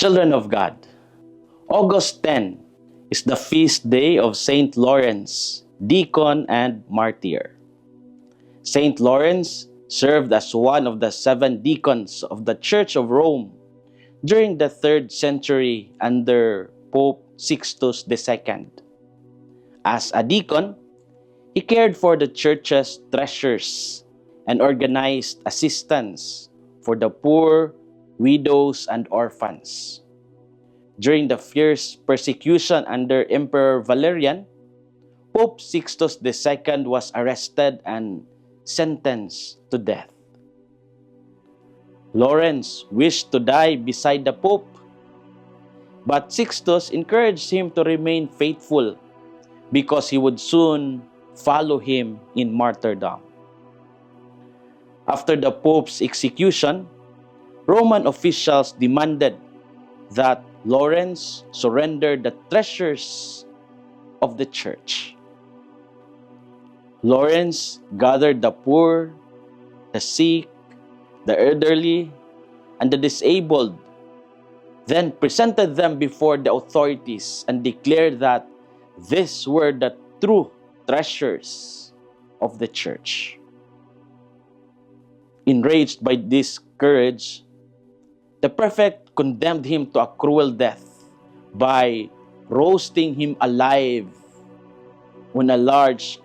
Children of God, August 10 is the feast day of Saint Lawrence, deacon and martyr. Saint Lawrence served as one of the 7 deacons of the Church of Rome during the 3rd century under Pope Sixtus II. As a deacon, he cared for the church's treasures and organized assistance for the poor, widows, and orphans. During the fierce persecution under Emperor Valerian, Pope Sixtus II was arrested and sentenced to death. Lawrence wished to die beside the Pope, but Sixtus encouraged him to remain faithful because he would soon follow him in martyrdom. After the Pope's execution, Roman officials demanded that Lawrence surrender the treasures of the church. Lawrence gathered the poor, the sick, the elderly, and the disabled, then presented them before the authorities and declared that these were the true treasures of the church. Enraged by this courage, the prefect condemned him to a cruel death by roasting him alive on a large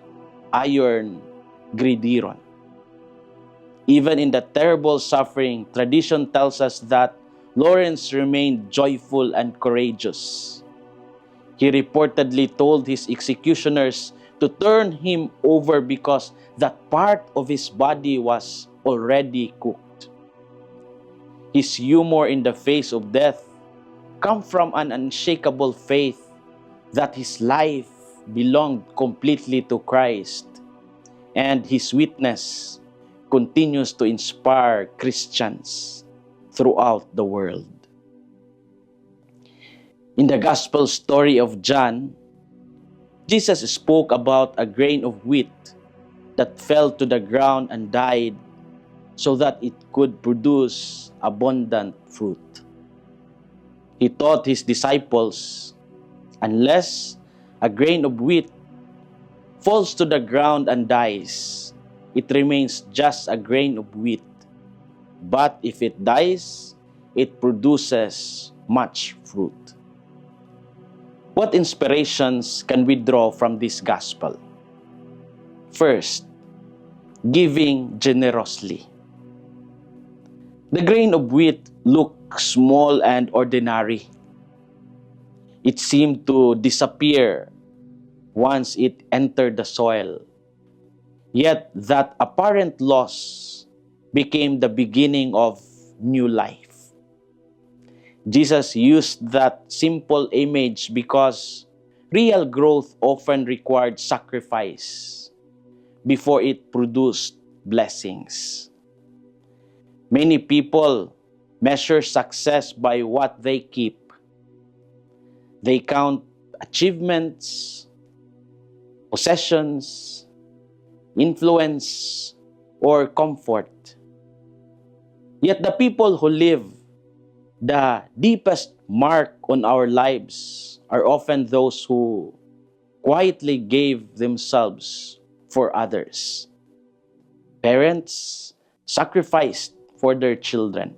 iron gridiron. Even in the terrible suffering, tradition tells us that Lawrence remained joyful and courageous. He reportedly told his executioners to turn him over because that part of his body was already cooked. His humor in the face of death comes from an unshakable faith that his life belonged completely to Christ, and his witness continues to inspire Christians throughout the world. In the Gospel story of John, Jesus spoke about a grain of wheat that fell to the ground and died so that it could produce abundant fruit. He taught his disciples, unless a grain of wheat falls to the ground and dies, it remains just a grain of wheat. But if it dies, it produces much fruit. What inspirations can we draw from this gospel? First, giving generously. The grain of wheat looked small and ordinary. It seemed to disappear once it entered the soil. Yet that apparent loss became the beginning of new life. Jesus used that simple image because real growth often required sacrifice before it produced blessings. Many people measure success by what they keep. They count achievements, possessions, influence, or comfort. Yet the people who leave the deepest mark on our lives are often those who quietly gave themselves for others. Parents sacrificed for their children.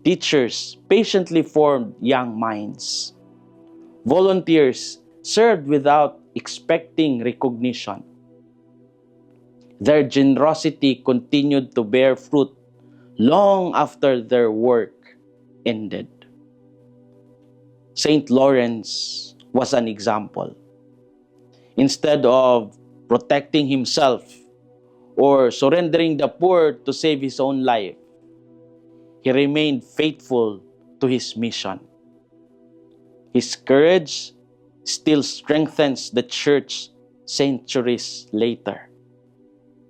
Teachers patiently formed young minds. Volunteers served without expecting recognition. Their generosity continued to bear fruit long after their work ended. Saint Lawrence was an example. Instead of protecting himself or surrendering the poor to save his own life, he remained faithful to his mission. His courage still strengthens the church centuries later.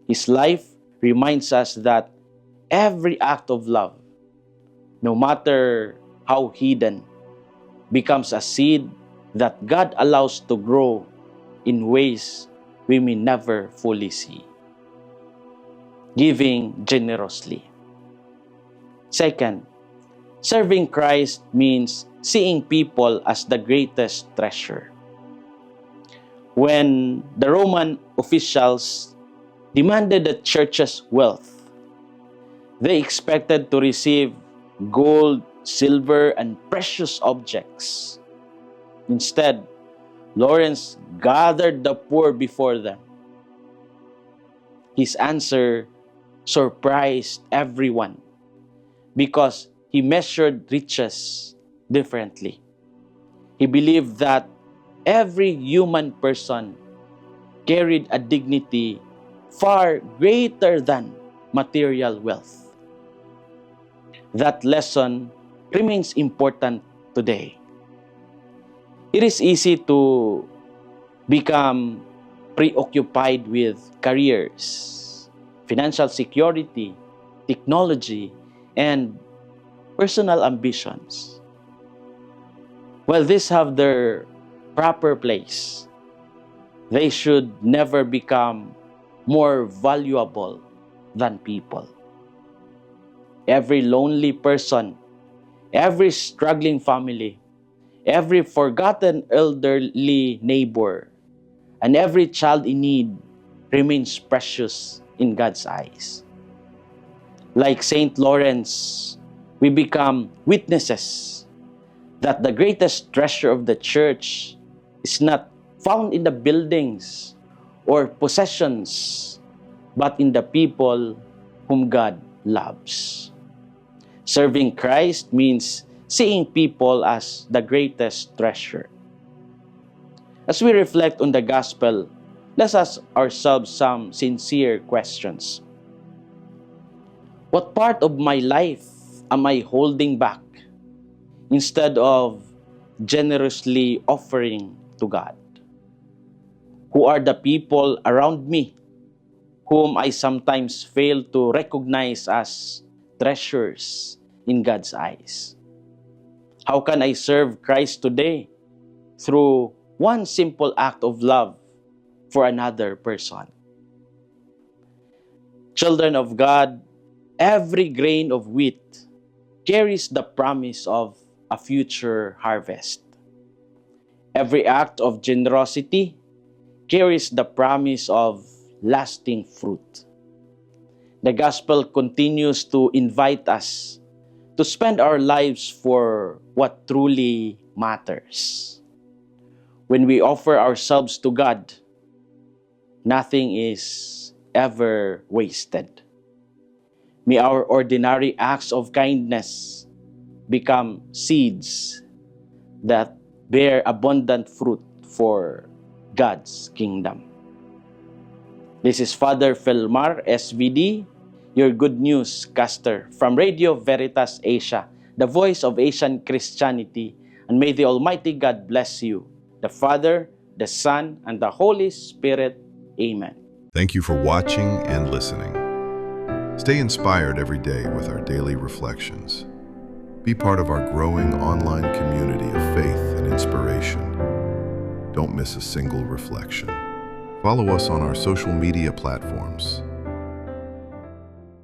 His life reminds us that every act of love, no matter how hidden, becomes a seed that God allows to grow in ways we may never fully see. Giving generously. Second, Serving Christ means seeing people as the greatest treasure. When the Roman officials demanded the church's wealth, they expected to receive gold, silver, and precious objects. Instead, Lawrence gathered the poor before them. His answer surprised everyone because he measured riches differently. He believed that every human person carried a dignity far greater than material wealth. That lesson remains important today. It is easy to become preoccupied with careers, financial security, technology, and personal ambitions. While these have their proper place, they should never become more valuable than people. Every lonely person, every struggling family, every forgotten elderly neighbor, and every child in need remains precious in God's eyes. Like Saint Lawrence, we become witnesses that the greatest treasure of the church is not found in the buildings or possessions, but in the people whom God loves. Serving Christ means seeing people as the greatest treasure. As we reflect on the gospel, let's ask ourselves some sincere questions. What part of my life am I holding back instead of generously offering to God? Who are the people around me whom I sometimes fail to recognize as treasures in God's eyes? How can I serve Christ today through one simple act of love for another person? Children of God, every grain of wheat carries the promise of a future harvest. Every act of generosity carries the promise of lasting fruit. The gospel continues to invite us to spend our lives for what truly matters. When we offer ourselves to God, nothing is ever wasted. May our ordinary acts of kindness become seeds that bear abundant fruit for God's kingdom. This is Father Felmar, SVD, your good news caster from Radio Veritas Asia, the voice of Asian Christianity, and may the Almighty God bless you, the Father, the Son, and the Holy Spirit. Amen. Thank you for watching and listening. Stay inspired every day with our daily reflections. Be part of our growing online community of faith and inspiration. Don't miss a single reflection. Follow us on our social media platforms